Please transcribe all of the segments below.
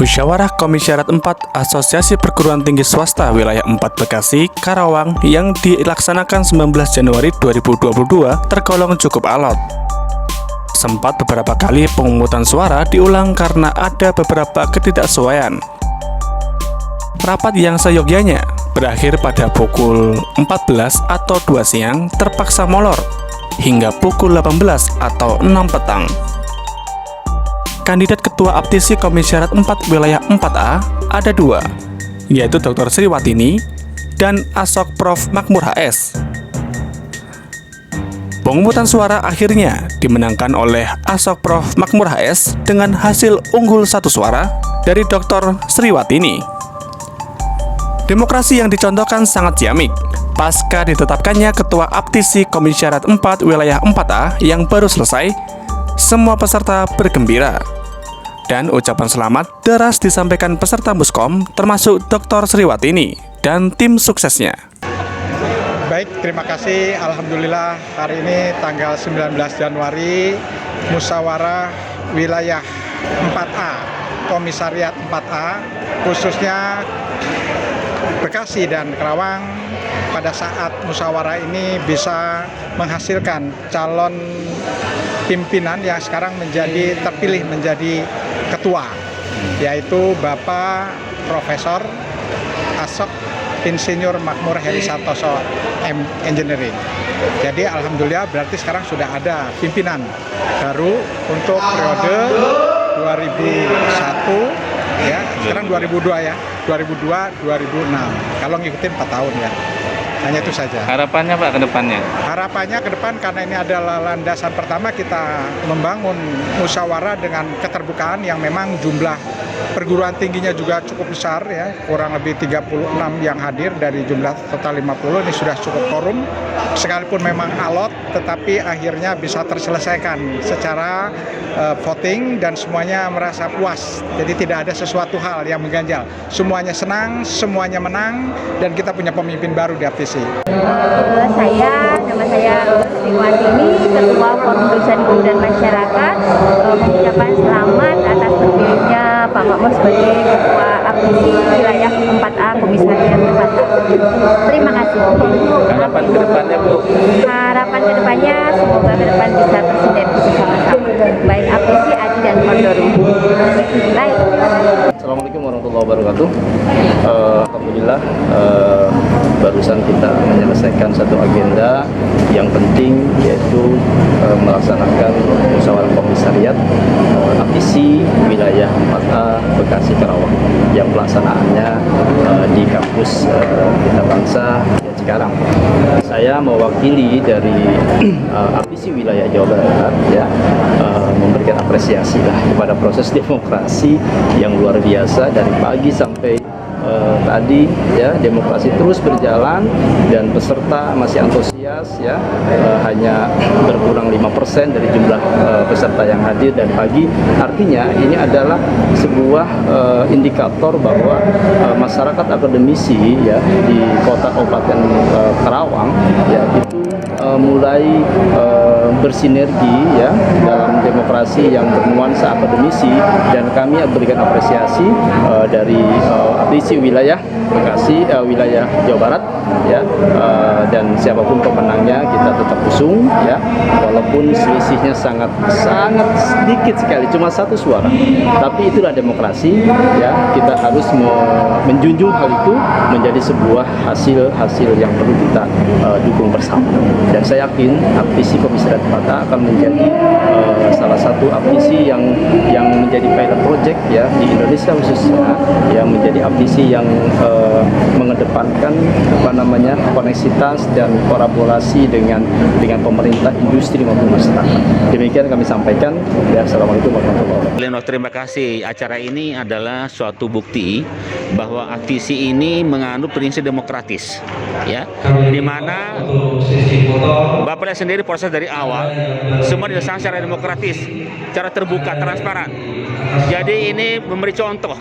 Musyawarah Komisariat 4 Asosiasi Perguruan Tinggi Swasta Wilayah 4 Bekasi, Karawang yang dilaksanakan 19 Januari 2022 tergolong cukup alot. Sempat beberapa kali pemungutan suara diulang karena ada beberapa ketidaksesuaian. Rapat yang seyogyanya berakhir pada pukul 14 atau 2 siang terpaksa molor hingga pukul 18 atau 6 petang. Kandidat Ketua Aptisi Komisariat 4 Wilayah 4A ada dua, yaitu Dr. Sriwatini dan Asok Prof. Makmur HS. Pemungutan suara akhirnya dimenangkan oleh Asok Prof. Makmur HS dengan hasil unggul 1 suara dari Dr. Sriwatini. Demokrasi yang dicontohkan sangat ciamik pasca ditetapkannya Ketua Aptisi Komisariat 4 Wilayah 4A yang baru selesai. Semua peserta bergembira dan ucapan selamat deras disampaikan peserta Muskom termasuk Dr. Sriwatini dan tim suksesnya. Baik, terima kasih. Alhamdulillah hari ini tanggal 19 Januari Musyawarah Wilayah 4A, Komisariat 4A, khususnya Bekasi dan Karawang pada saat musyawarah ini bisa menghasilkan calon pimpinan yang sekarang terpilih menjadi ketua, yaitu Bapak Profesor Asok Insinyur Makmur Heri Santoso Engineering. Jadi alhamdulillah berarti sekarang sudah ada pimpinan baru untuk periode 2001 ya, sekarang 2002 ya, 2002-2006. Kalau ngikutin 4 tahun ya. Hanya itu saja. Harapannya Pak ke depannya? Harapannya ke depan karena ini adalah landasan pertama kita membangun musyawarah dengan keterbukaan yang memang jumlah perguruan tingginya juga cukup besar ya, kurang lebih 36 yang hadir dari jumlah total 50. Ini sudah cukup quorum, sekalipun memang alot tetapi akhirnya bisa terselesaikan secara voting dan semuanya merasa puas. Jadi tidak ada sesuatu hal yang mengganjal. Semuanya senang, semuanya menang, dan kita punya pemimpin baru di Aptisi. Nama saya Sriwatini, Ketua Forum Dosen Guru dan Masyarakat, mengucapkan selamat atas terpilihnya Pak Makmur sebagai Ketua Aptisi Wilayah 4A Komisariat 4A. Terima kasih. Harapan ke depannya Bu? Harapan ke depannya semoga ke depan bisa tersinergi bersama-sama, baik Aptisi, Adi, dan Kondorum. Baik. Assalamualaikum warahmatullahi wabarakatuh. Alhamdulillah barusan kita menyelesaikan satu agenda yang penting, yaitu melaksanakan musyawarah komisariat Aptisi Wilayah 4A Bekasi Karawang yang pelaksanaannya di kampus Kita Bangsa Cikarang. Saya mewakili dari Aptisi Wilayah Jawa Barat ya, memberikan apresiasi lah kepada proses demokrasi yang luar biasa dari pagi sampai tadi ya. Demokrasi terus berjalan dan peserta masih antusias ya, hanya berkurang 5% dari jumlah peserta yang hadir dari pagi. Artinya ini adalah sebuah indikator bahwa masyarakat akademisi ya di kota Kabupaten Karawang ya itu mulai bersinergi ya dalam demokrasi yang bernuansa akademisi, dan kami berikan apresiasi dari Aptisi Wilayah Bekasi, wilayah Jawa Barat ya, dan siapapun pemenangnya kita tetap usung ya, walaupun selisihnya sangat sedikit sekali, cuma 1 suara, tapi itulah demokrasi ya. Kita harus menjunjung hal itu menjadi sebuah hasil yang perlu kita dukung bersama, dan saya yakin Aptisi Komisariat 4A akan menjadi salah satu aptisi yang menjadi pilot project ya di Indonesia khususnya, yang menjadi aptisi yang mengedepankan koneksitas dan kolaborasi dengan pemerintah, industri maupun masyarakat. Demikian kami sampaikan. Ya, assalamualaikum warahmatullahi wabarakatuh. Terima kasih. Acara ini adalah suatu bukti bahwa aptisi ini menganut prinsip demokratis, ya, di mana Bapak lihat sendiri proses dari awal semua dilaksanakan secara demokratis, secara terbuka, transparan. Jadi ini memberi contoh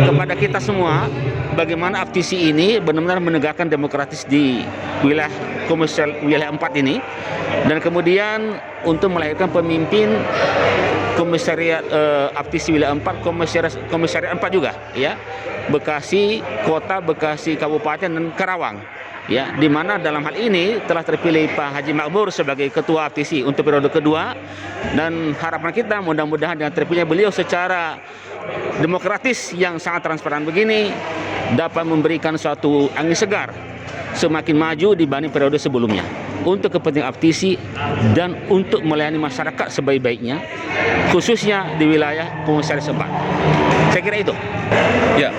kepada kita semua bagaimana aptisi ini benar-benar menegakkan demokratis di wilayah wilayah 4 ini, dan kemudian untuk melahirkan pemimpin komisariat Aptisi wilayah 4, komisariat 4 juga, ya. Bekasi Kota, Bekasi Kabupaten dan Karawang. Ya, di mana dalam hal ini telah terpilih Pak Haji Makmur sebagai Ketua Aptisi untuk periode kedua, dan harapan kita mudah-mudahan dengan terpilihnya beliau secara demokratis yang sangat transparan begini dapat memberikan suatu angin segar semakin maju dibanding periode sebelumnya untuk kepentingan Aptisi dan untuk melayani masyarakat sebaik-baiknya, khususnya di wilayah Komisaris 4. Saya kira itu. Ya,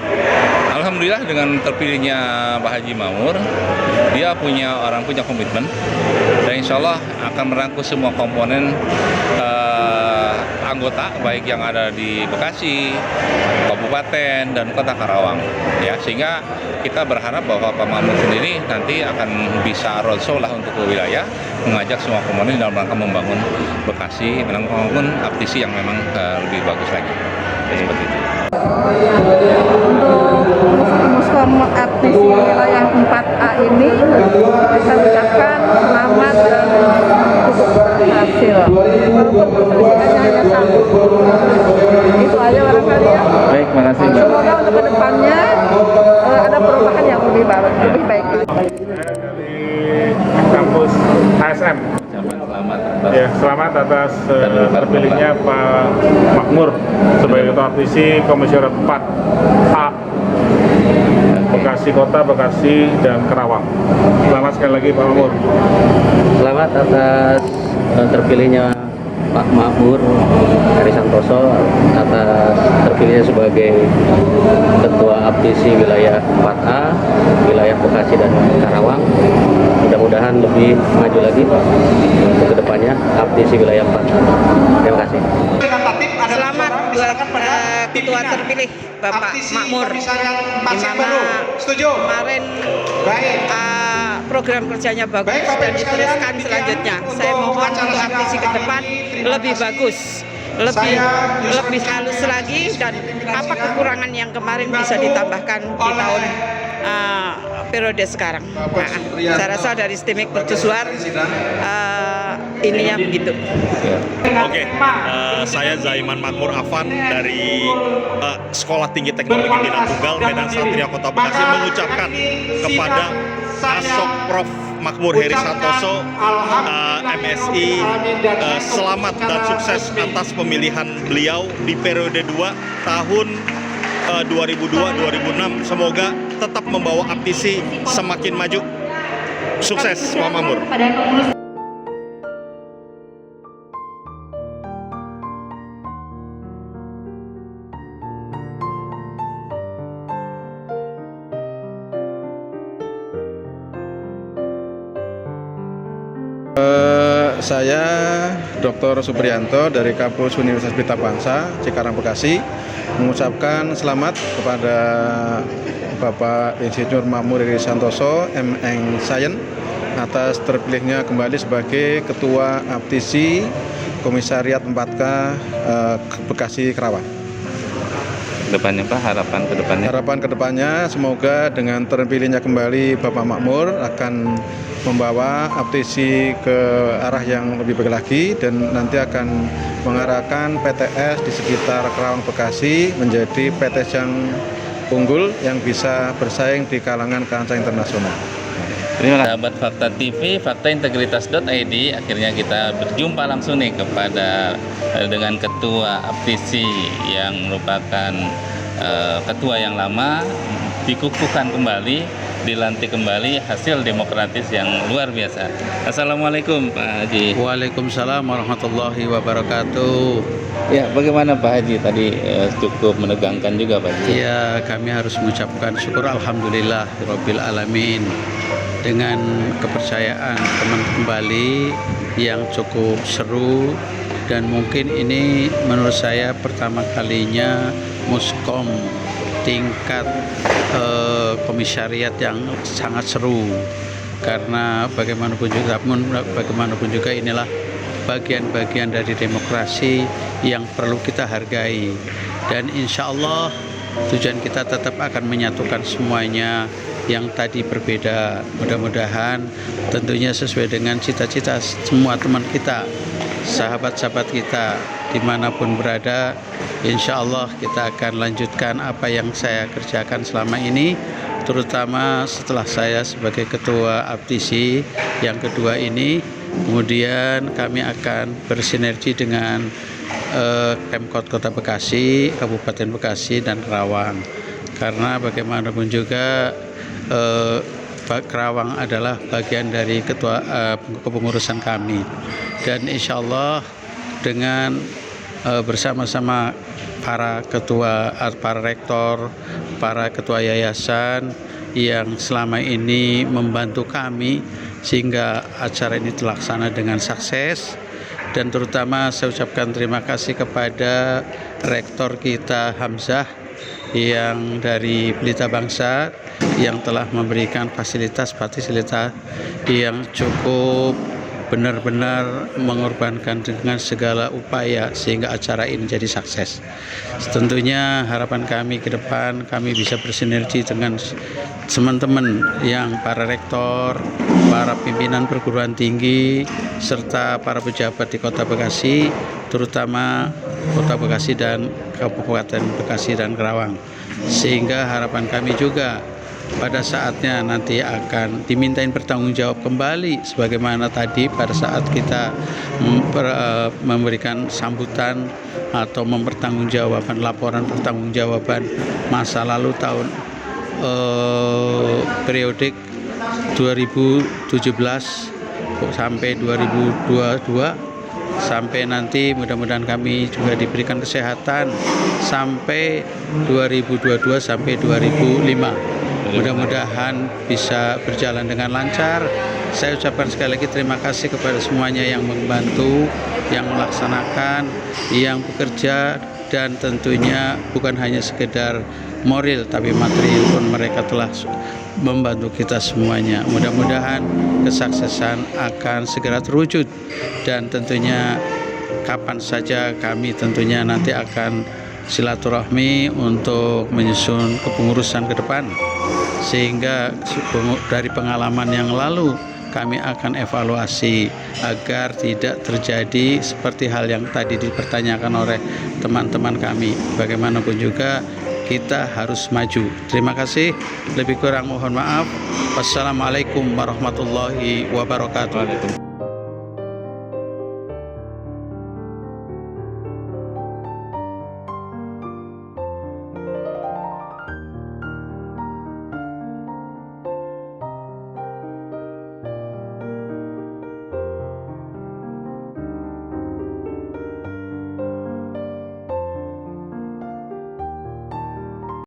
alhamdulillah dengan terpilihnya Pak Haji Makmur, dia punya komitmen dan insya Allah akan merangkul semua komponen anggota baik yang ada di Bekasi, Kabupaten dan Kota Karawang. Ya, sehingga kita berharap bahwa Pak Makmur sendiri nanti akan bisa roadshow lah untuk ke wilayah, mengajak semua komponen dalam rangka membangun Bekasi, membangun Aptisi yang memang lebih bagus lagi. Ya, seperti itu. Untuk Muskom Aptisi wilayah 4A ini saya ucapkan selamat dan cukup berhasil. Walaupun perselisihannya hanya satu. Itu aja barangkali ya. Baik, makasih Mbak. Semoga untuk kedepannya ada perubahan yang lebih baik. Dari kampus ASM. Selamat. Ya, selamat atas terpilihnya Pak Makmur sebagai Ketua Aptisi Komisariat 4A Bekasi Kota, Bekasi dan Karawang. Selamat sekali lagi Pak Makmur. Selamat atas terpilihnya Pak Makmur Heri Santoso atas terpilihnya sebagai Ketua Aptisi wilayah 4A, wilayah Bekasi dan Karawang. Mudah-mudahan lebih maju lagi untuk kedepannya Aptisi wilayah 4A. Terima kasih. Selamat buat Ketua terpilih Bapak Makmur, di mana kemarin program kerjanya bagus dan diteruskan selanjutnya. Saya mohon untuk Aptisi ke depan lebih bagus, lebih halus lagi, dan apa kekurangan yang kemarin bisa ditambahkan di tahun periode sekarang. Saya rasa dari STIMIK mercusuar ininya begitu. Oke, saya Zaiman Makmur Afan dari Sekolah Tinggi Teknologi Bina Tunggal Medan Satria Kota Bekasi mengucapkan kepada Asok Prof. Makmur Heri Santoso, MSI, selamat dan sukses atas pemilihan beliau di periode 2 tahun 2002-2006. Semoga tetap membawa Aptisi semakin maju. Sukses Pak Makmur. Saya Dr. Supriyanto dari Kampus Universitas Pelita Bangsa, Cikarang, Bekasi, mengucapkan selamat kepada Bapak Insinyur Makmur Heri Santoso, M.Eng. Sayen, atas terpilihnya kembali sebagai Ketua Aptisi Komisariat 4K Bekasi Karawang. Kedepannya Pak, harapan kedepannya? Harapan kedepannya semoga dengan terpilihnya kembali Bapak Makmur akan membawa Aptisi ke arah yang lebih baik lagi dan nanti akan mengarahkan PTS di sekitar Karawang Bekasi menjadi PTS yang unggul yang bisa bersaing di kalangan kancah internasional. Terima kasih sahabat Fakta TV, faktaintegritas.id. Akhirnya kita berjumpa langsung nih dengan Ketua Aptisi yang merupakan ketua yang lama, dikukuhkan kembali, dilantik kembali, hasil demokratis yang luar biasa. Assalamualaikum Pak Haji. Waalaikumsalam warahmatullahi wabarakatuh. Ya, bagaimana Pak Haji tadi, cukup menegangkan juga Pak Haji? Ya, kami harus mengucapkan syukur alhamdulillah rabbil alamin dengan kepercayaan teman kembali yang cukup seru, dan mungkin ini menurut saya pertama kalinya Muskom tingkat komisariat yang sangat seru, karena bagaimanapun juga inilah bagian-bagian dari demokrasi yang perlu kita hargai, dan insya Allah tujuan kita tetap akan menyatukan semuanya yang tadi berbeda. Mudah-mudahan tentunya sesuai dengan cita-cita semua teman kita, sahabat-sahabat kita, dimanapun berada. Insya Allah kita akan lanjutkan apa yang saya kerjakan selama ini, terutama setelah saya sebagai Ketua APTISI yang kedua ini. Kemudian kami akan bersinergi dengan Pemkot Kota Bekasi, Kabupaten Bekasi, dan Karawang. Karena bagaimanapun juga Karawang adalah bagian dari kepengurusan kami. Dan insya Allah dengan bersama-sama para ketua, para rektor, para ketua yayasan yang selama ini membantu kami sehingga acara ini terlaksana dengan sukses. Dan terutama saya ucapkan terima kasih kepada rektor kita Hamzah yang dari Pelita Bangsa yang telah memberikan fasilitas yang cukup benar-benar mengorbankan dengan segala upaya sehingga acara ini jadi sukses. Tentunya harapan kami ke depan kami bisa bersinergi dengan teman-teman yang para rektor, para pimpinan perguruan tinggi, serta para pejabat di Kota Bekasi, terutama Kota Bekasi dan Kabupaten Bekasi dan Karawang. Sehingga harapan kami juga pada saatnya nanti akan dimintain bertanggung jawab kembali sebagaimana tadi pada saat kita memberikan sambutan atau mempertanggungjawabkan laporan pertanggungjawaban masa lalu tahun periodik 2017 sampai 2022 sampai nanti mudah-mudahan kami juga diberikan kesehatan sampai 2022 sampai 2005. Mudah-mudahan bisa berjalan dengan lancar. Saya ucapkan sekali lagi terima kasih kepada semuanya yang membantu, yang melaksanakan, yang bekerja, dan tentunya bukan hanya sekedar moral tapi material pun mereka telah membantu kita semuanya. Mudah-mudahan kesuksesan akan segera terwujud dan tentunya kapan saja kami tentunya nanti akan silaturahmi untuk menyusun kepengurusan ke depan. Sehingga dari pengalaman yang lalu kami akan evaluasi agar tidak terjadi seperti hal yang tadi dipertanyakan oleh teman-teman kami. Bagaimanapun juga kita harus maju. Terima kasih. Lebih kurang mohon maaf. Wassalamualaikum warahmatullahi wabarakatuh.